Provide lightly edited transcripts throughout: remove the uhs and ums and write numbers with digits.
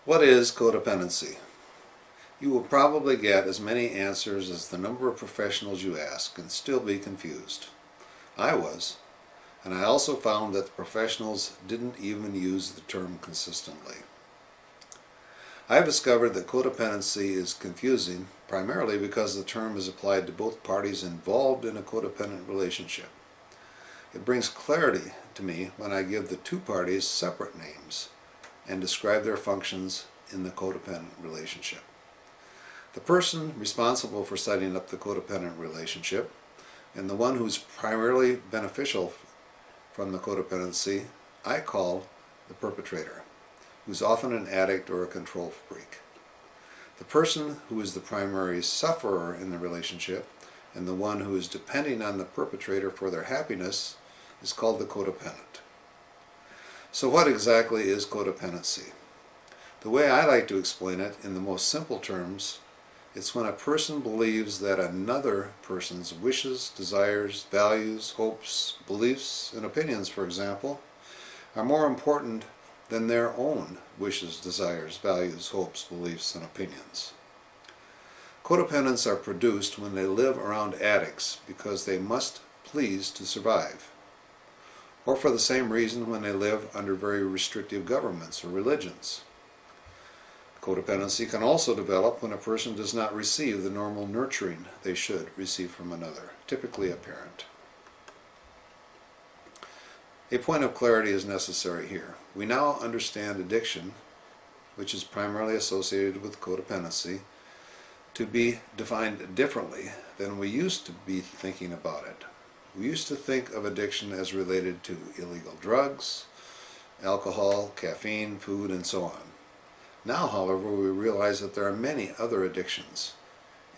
What is codependency? You will probably get as many answers as the number of professionals you ask and still be confused. I was, and I also found that the professionals didn't even use the term consistently. I have discovered that codependency is confusing primarily because the term is applied to both parties involved in a codependent relationship. It brings clarity to me when I give the two parties separate names and describe their functions in the codependent relationship. The person responsible for setting up the codependent relationship and the one who's primarily beneficial from the codependency I call the perpetrator, who's often an addict or a control freak. The person who is the primary sufferer in the relationship and the one who is depending on the perpetrator for their happiness is called the codependent. So what exactly is codependency? The way I like to explain it in the most simple terms, it's when a person believes that another person's wishes, desires, values, hopes, beliefs, and opinions, for example, are more important than their own wishes, desires, values, hopes, beliefs, and opinions. Codependents are produced when they live around addicts because they must please to survive, or for the same reason when they live under very restrictive governments or religions. Codependency can also develop when a person does not receive the normal nurturing they should receive from another, typically a parent. A point of clarity is necessary here. We now understand addiction, which is primarily associated with codependency, to be defined differently than we used to be thinking about it. We used to think of addiction as related to illegal drugs, alcohol, caffeine, food, and so on. Now, however, we realize that there are many other addictions,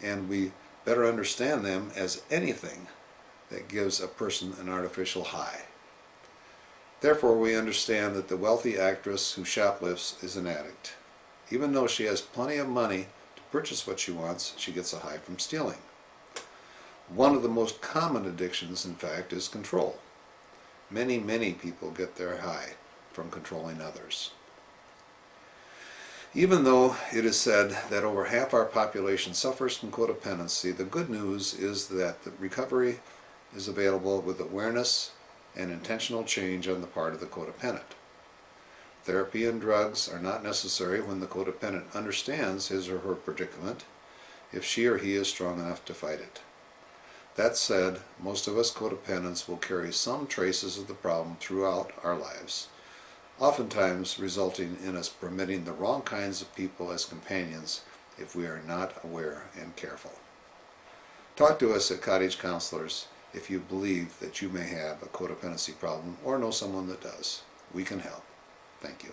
and we better understand them as anything that gives a person an artificial high. Therefore, we understand that the wealthy actress who shoplifts is an addict. Even though she has plenty of money to purchase what she wants, she gets a high from stealing. One of the most common addictions, in fact, is control. Many people get their high from controlling others. Even though it is said that over half our population suffers from codependency, the good news is that the recovery is available with awareness and intentional change on the part of the codependent. Therapy and drugs are not necessary when the codependent understands his or her predicament, if she or he is strong enough to fight it. That said, most of us codependents will carry some traces of the problem throughout our lives, oftentimes resulting in us permitting the wrong kinds of people as companions if we are not aware and careful. Talk to us at Cottage Counselors if you believe that you may have a codependency problem or know someone that does. We can help. Thank you.